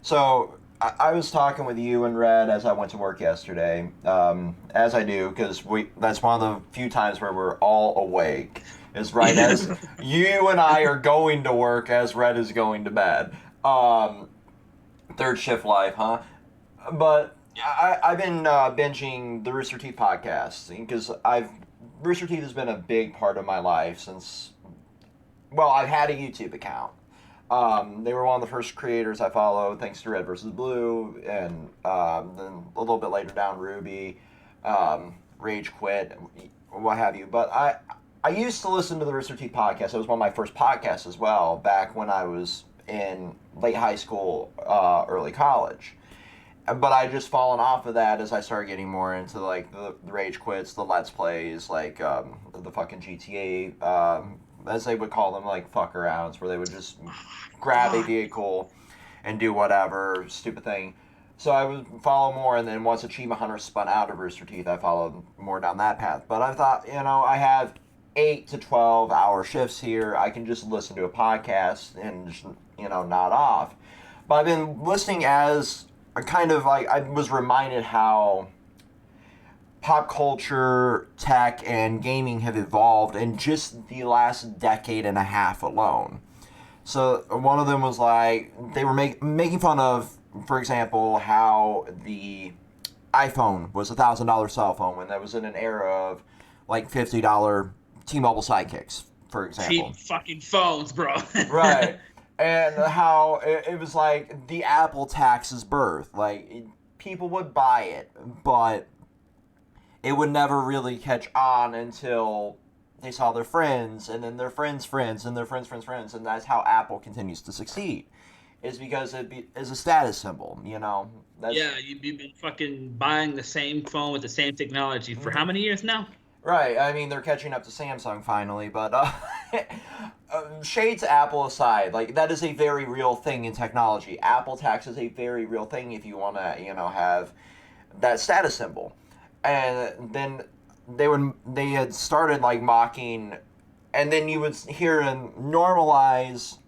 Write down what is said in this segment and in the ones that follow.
So I was talking with you and Red as I went to work yesterday, as I do, because that's one of the few times where we're all awake. Is right as you and I are going to work as Red is going to bed. Um, Third shift life, huh? But I've been binging the Rooster Teeth podcast because Rooster Teeth has been a big part of my life since, well, I've had a YouTube account. They were one of the first creators I followed, thanks to Red versus Blue, and then a little bit later down Ruby, Rage Quit, what have you. But I used to listen to the Rooster Teeth podcast. It was one of my first podcasts as well, back when I was in late high school, early college. But I just fallen off of that as I started getting more into like the rage quits, the let's plays, like the fucking GTA, as they would call them, like fuck arounds, where they would just grab a vehicle and do whatever stupid thing. So I would follow more, and then once Achievement Hunter spun out of Rooster Teeth, I followed more down that path. But I thought, I have 8 to 12 hour shifts here. I can just listen to a podcast and just, nod off. But I've been listening as kind of like I was reminded how pop culture, tech, and gaming have evolved in just the last decade and a half alone. So one of them was like they were making fun of, for example, how the iPhone was $1,000 cell phone when that was in an era of like $50 T-Mobile sidekicks, for example. Cheap fucking phones, bro. Right. And how it was like the Apple tax's birth. Like, people would buy it, but it would never really catch on until they saw their friends, and then their friends' friends, and their friends' friends. And that's how Apple continues to succeed. Is because is a status symbol, That's. Yeah, you've been fucking buying the same phone with the same technology for how Mhm. many years now? Right. I mean, they're catching up to Samsung finally, but shades Apple aside, like that is a very real thing in technology. Apple tax is a very real thing if you want to, have that status symbol. And then they had started like mocking, and then you would hear and normalize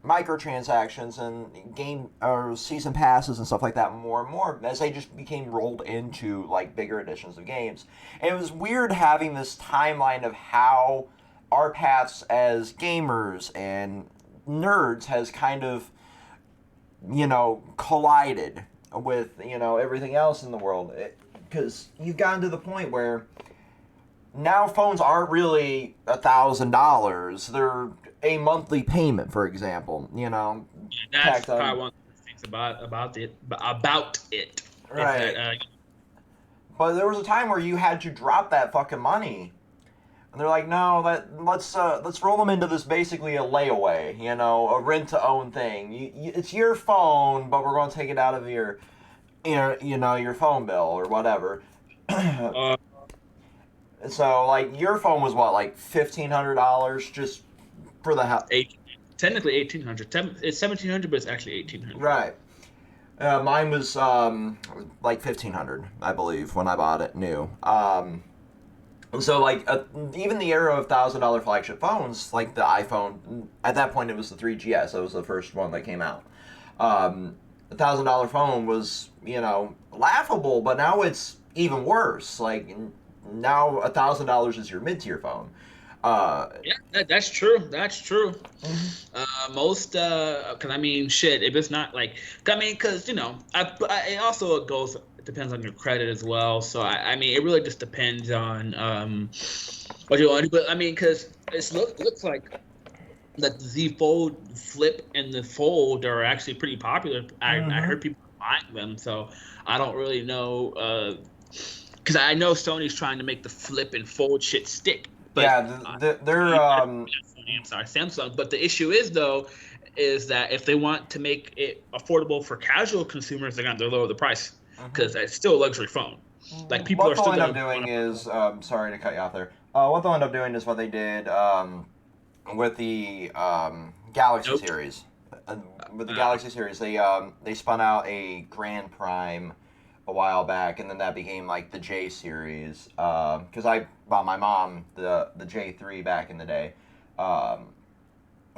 microtransactions and game or season passes and stuff like that more and more as they just became rolled into like bigger editions of games. And it was weird having this timeline of how our paths as gamers and nerds has kind of, collided with, everything else in the world. Because you've gotten to the point where now phones aren't really $1,000. They're a monthly payment, for example. That's Tacked probably on. one of the things about it is that Right. But there was a time where you had to drop that fucking money, and they're like, no, let's roll them into this basically a layaway, a rent to own thing. It's your phone, but we're going to take it out of your phone bill or whatever. uh, So like your phone was what, like $1,500 just for the house. eight, technically 1800. It's 1700, but it's actually 1800. Right. Mine was like 1,500, I believe, when I bought it new. So like even the era of $1,000 flagship phones, like the iPhone, at that point it was the 3GS. That was the first one that came out. $1,000 phone was laughable, but now it's even worse. Like now $1,000 is your mid-tier phone. Uh, Yeah, that's true. That's true. mhm. Most, cause I mean, shit. If it's not like, I mean, cause it also goes it depends on your credit as well. So I mean, it really just depends on what you want to do. But I mean, cause looks like that the Z Fold Flip and the Fold are actually pretty popular. I Mhm. heard people buying them, so I don't really know. Because I know Sony's trying to make the Flip and Fold shit stick, but Yeah, they're I'm sorry, Samsung. But the issue is though, is that if they want to make it affordable for casual consumers, they're gonna have to lower the price mhm. because it's still a luxury phone. Like people What are they'll still end up gonna doing want is, sorry to cut you off there. What they'll end up doing is what they did with the to. Galaxy Note. series. Uh, with the Uh, Galaxy series, they spun out a Grand Prime a while back, and then that became like the J series. Because I bought my mom the J3 back in the day. Um,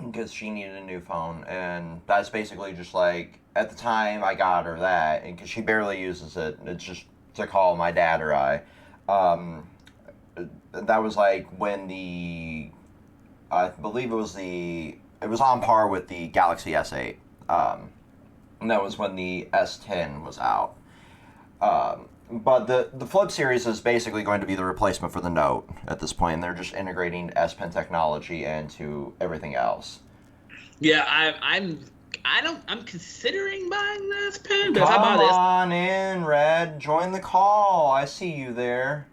because she needed a new phone, and that's basically just like at the time I got her that, and because she barely uses it, it's just to call my dad or I. Um, that was like when I believe it was on par with the Galaxy S8, and that was when the S10 was out. But the Flip series is basically going to be the replacement for the Note at this point, and they're just integrating S Pen technology into everything else. Yeah, I'm considering buying this pen, but if I buy Come this, on in, Red. Join the call. I see you there.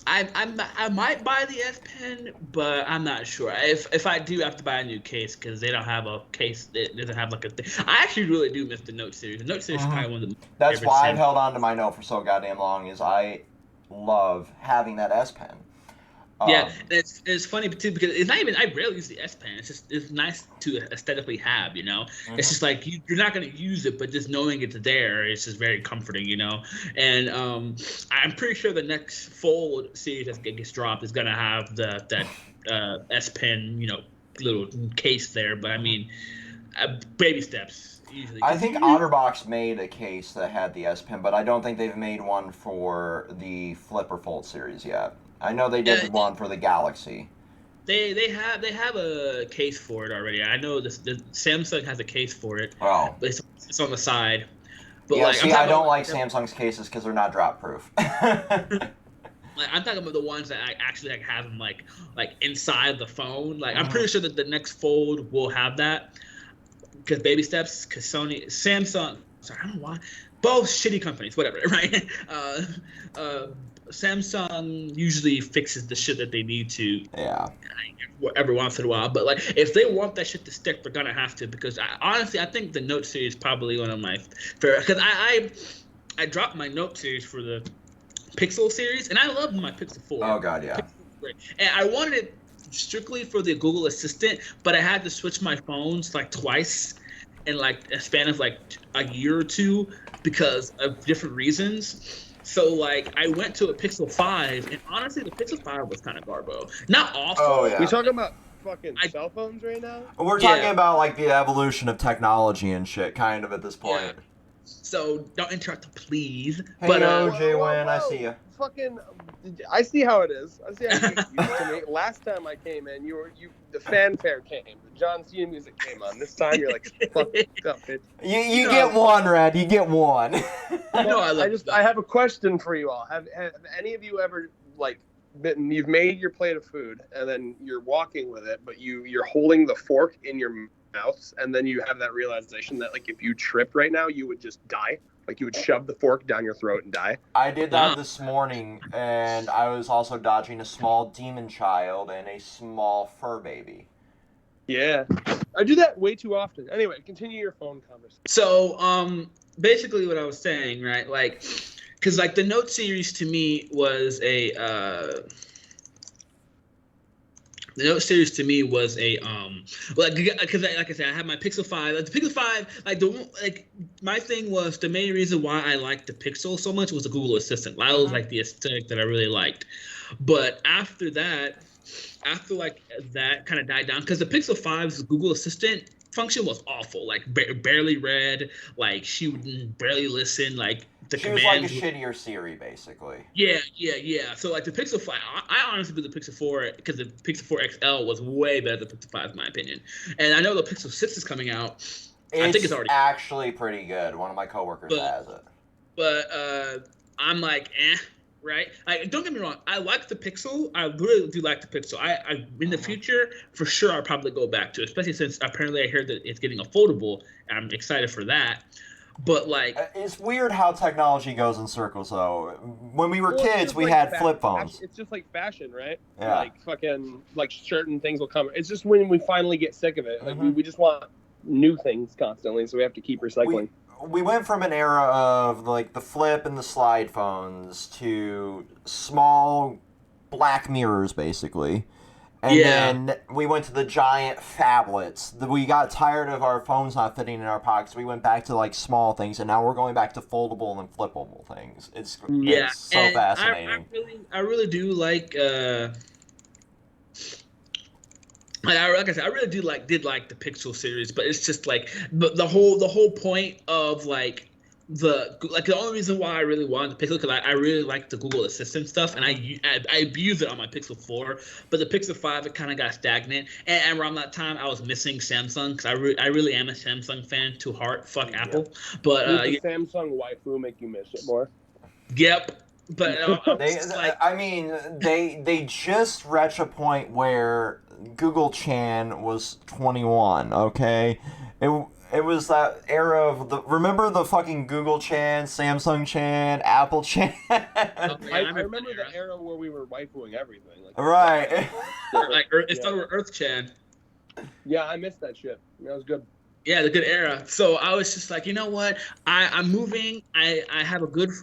I might buy the S Pen, but I'm not sure. If I do have to buy a new case because they don't have a case that doesn't have like a thing. I actually really do miss the Note series. The Note series is Mhm. probably one of the That's favorite why I've Sam. held on to my Note for so goddamn long. Is I love having that S Pen. Yeah, Um, and it's funny too because it's not even I rarely use the S Pen. It's just it's nice to aesthetically have, you know. It's mhm. just like you're not gonna use it, but just knowing it's there, it's just very comforting, you know. And I'm pretty sure the next Fold series that gets dropped is gonna have that S Pen, you know, little case there. But I mean, baby steps usually I because think you OtterBox made a case that had the S Pen, but I don't think they've made one for the Flip or Fold series yet. I know they did uh, the one for the Galaxy. they have a case for it already. I know the Samsung has a case for it, Oh, but it's on the side. But yeah. like I'm See, I talking don't about like Samsung's cases because they're not drop proof. like I'm talking about the ones that I actually like have them like inside the phone. Like I'm Mhm. pretty sure that the next Fold will have that because baby steps, because Samsung. Sorry, I don't know why. Both shitty companies, whatever, right? Uh, Samsung usually fixes the shit that they need to Yeah. every once in a while. But like, if they want that shit to stick, they're gonna have to. Because honestly, I think the Note series is probably one of my favorite. Because I dropped my Note series for the Pixel series, and I love my Pixel Oh 4. God, The yeah. Pixel is great, and I wanted it strictly for the Google Assistant, but I had to switch my phones like twice in like a span of like a year or two because of different reasons. So like I went to a Pixel 5, and honestly, the Pixel 5 was kind of garbo. Not Oh awful. We yeah. talking about fucking I cell phones right now? We're talking Yeah, about like the evolution of technology and shit, kind of at this yeah. point. So don't interrupt, please. Hey But yo, Whoa, Jay whoa, Wynn, I see whoa! you. Fucking, I see how it is. I see how you get used to me. Last time I came in, the fanfare came, the John Cena music came on. This time you're like, fuck up, bitch. you You know get one, Red. You get one. Well, I love you, I though. have a question for you all. Have any of you ever like you've made your plate of food and then you're walking with it, but you're holding the fork in your mouth, and then you have that realization that like if you tripped right now, you would just die. Like you would shove the fork down your throat and die. I did that Nah. this morning, and I was also dodging a small demon child and a small fur baby. Yeah, I do that way too often. Anyway, continue your phone conversation. So, basically, what I was saying, right? Like, because like the Note series to me was the Note series to me was a like because like I said, I had my Pixel 5. Like the Pixel 5, like my thing was the main reason why I liked the Pixel so much was the Google Assistant. That was like the aesthetic that I really liked. But after that, after like that kind of died down, because the Pixel 5's Google Assistant function was awful. Like barely read, like she would barely listen. Like the She was like a commands. shittier Siri, basically. Yeah. So like the Pixel 5, I honestly believe the Pixel 4 because the Pixel 4 XL was way better than the Pixel 5 in my opinion. And I know the Pixel 6 is coming out. I think it's It's already, actually pretty good. One of my coworkers but has it. I'm like, right? Like, don't get me wrong, I like the Pixel. I really do like the Pixel. I in the future for sure I'll probably go back to it, especially since apparently I heard that it's getting a foldable. And I'm excited for that. But like, It's weird how technology goes in circles, though. When we were Well, it's kids, just we like had flip phones. It's just like fashion, right? Yeah. Like fucking like certain things will come. It's just when we finally get sick of it. Like Mhm. we just want new things constantly, so we have to keep recycling. We went from an era of like the flip and the slide phones to small black mirrors, basically. And yeah. then we went to the giant phablets. We got tired of our phones not fitting in our pockets. We went back to like small things, and now we're going back to foldable and flippable things. Yeah, It's so and fascinating. I really do like Like I said, I really did like the Pixel series, but it's just like the whole point of like the only reason why I really wanted the Pixel because I really like the Google Assistant stuff and I abuse it on my Pixel 4, but the Pixel 5 it kind of got stagnant and around that time I was missing Samsung because I really am a Samsung fan to heart. Fuck Apple, but Does the Samsung waifu make you miss it more? yep. But they just reached a point where Google Chan was 21. Okay, it was that era of remember the fucking Google Chan, Samsung Chan, Apple Chan. I remember the era where we were waifuing everything. Like, right. Like it started with Earth Chan. Yeah, I missed that shit. That was good. Yeah, the good era. So I was just like, you know what? I'm moving. I have a good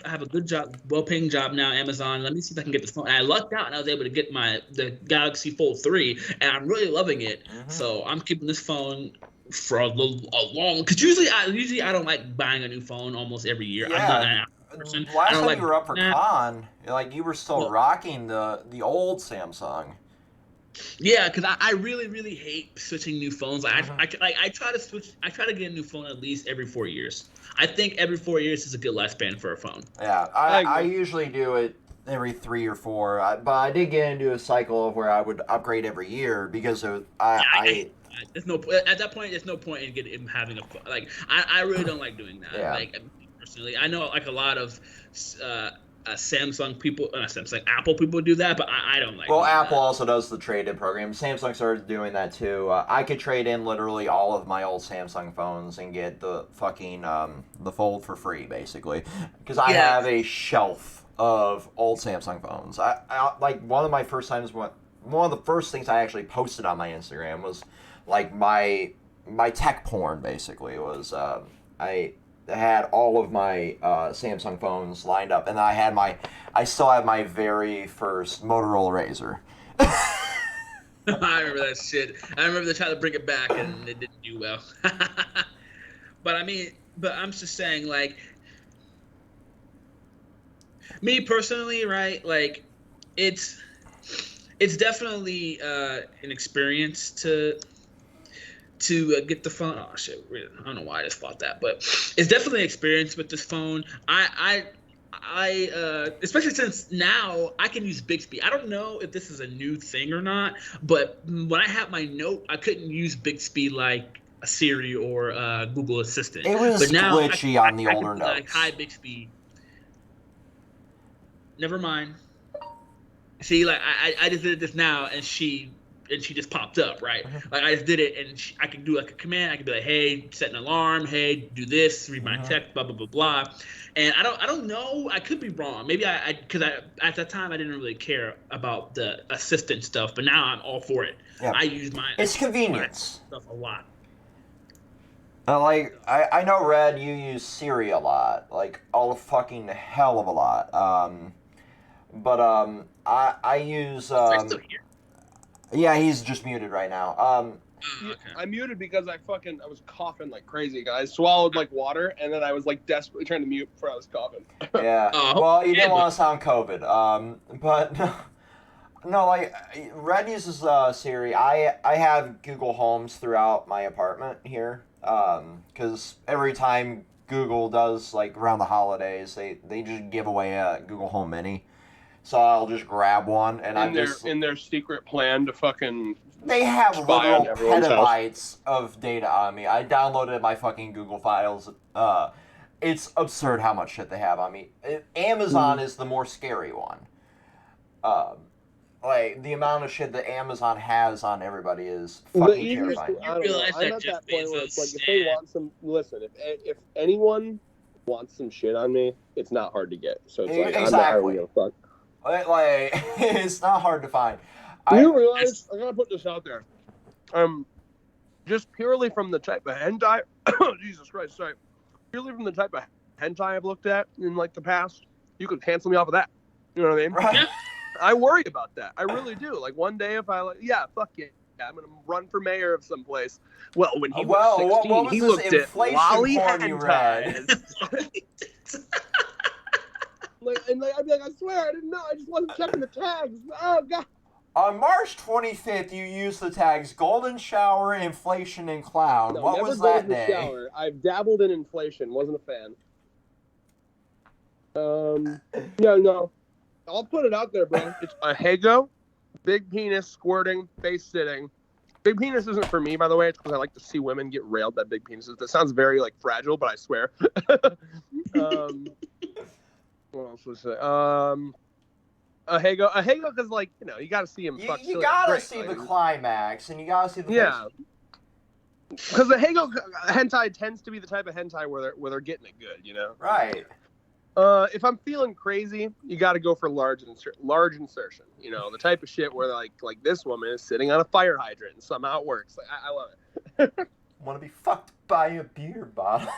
job, well-paying job now, Amazon. Let me see if I can get this phone. And I lucked out and I was able to get the Galaxy Fold 3, and I'm really loving it. Mm-hmm. So I'm keeping this phone for a long. Because usually I don't like buying a new phone almost every year. Yeah. I'm not an Apple person. Last time you were up for con, like you were still rocking the old Samsung. Yeah, because I really, really hate switching new phones. I try to switch. I try to get a new phone at least every 4 years. I think every 4 years is a good lifespan for a phone. Yeah, I usually do it every 3 or 4. But I did get into a cycle of where I would upgrade every year because there's no at that point. There's no point in having a phone. Like I really don't like doing that. Yeah. Like personally, I know like a lot of. Samsung people, Apple people do that, but I don't like. Well, Apple also does the trade-in program. Samsung started doing that too. I could trade in literally all of my old Samsung phones and get the fucking the Fold for free, basically, because I have a shelf of old Samsung phones. I like one of the first things I actually posted on my Instagram was like my tech porn. Basically, was I had all of my Samsung phones lined up, and I still have my very first Motorola Razr. I remember that shit. I remember they tried to bring it back, and it didn't do well. But I'm just saying, like, me personally, right? Like, it's definitely an experience to get the phone. Oh shit! I don't know why I just thought that, but it's definitely an experience with this phone. I especially since now I can use Bixby. I don't know if this is a new thing or not, but when I had my Note, I couldn't use Bixby like a Siri or Google Assistant. It was but now glitchy on the older Notes. Like, hi Bixby. Never mind. See, like I just did this now, and she just popped up, right? Like I just did it, and I could do like a command. I could be like, "Hey, set an alarm. Hey, do this. Read my text. Blah blah blah blah." And I don't know. I could be wrong. Maybe because at that time I didn't really care about the assistant stuff, but now I'm all for it. Yeah. I use it's convenience stuff a lot. Like I know, Red, you use Siri a lot, like all the fucking hell of a lot. But I use. Yeah, he's just muted right now. Okay. I muted because I was coughing like crazy, guys. Swallowed like water, and then I was like desperately trying to mute before I was coughing. Yeah. Well, you didn't want to sound COVID. But no, like Red uses Siri. I have Google Homes throughout my apartment here. Because every time Google does like around the holidays, they just give away a Google Home Mini. So I'll just grab one, and in their secret plan to fucking. They have literal petabytes of data on me. I downloaded my fucking Google files. It's absurd how much shit they have on me. Amazon is the more scary one. Like the amount of shit that Amazon has on everybody is fucking terrifying. I'm at that point where it's like if they want some. Listen, if anyone wants some shit on me, it's not hard to get. So it's like exactly. I'm not really gonna fuck. Like it's not hard to find. You realize I gotta put this out there. Just purely from the type of hentai. Jesus Christ, sorry. Purely from the type of hentai I've looked at in like the past, you could cancel me off of that. You know what I mean? Right. I worry about that. I really do. Like one day if I fuck yeah, I'm gonna run for mayor of some place. Well, when he was 16, he looked at lolly hentai. I'd be like, I swear, I didn't know. I just wasn't checking the tags. Oh god. On March 25th, you used the tags golden shower, inflation, and clown. No, What never was go that to the day? shower. I've dabbled in inflation. Wasn't a fan. Yeah, no. I'll put it out there, bro. It's a Hago, big penis, squirting, face sitting. Big penis isn't for me, by the way. It's because I like to see women get railed by big penises. That sounds very like fragile, but I swear. What else was it? A Hago, because like you got to see him. You gotta see the climax, and you gotta see the yeah. Because the Hago hentai tends to be the type of hentai where they're getting it good, Right. If I'm feeling crazy, you got to go for large insertion. The type of shit where like this woman is sitting on a fire hydrant and somehow it works. Like, I love it. Want to be fucked by a beer bottle?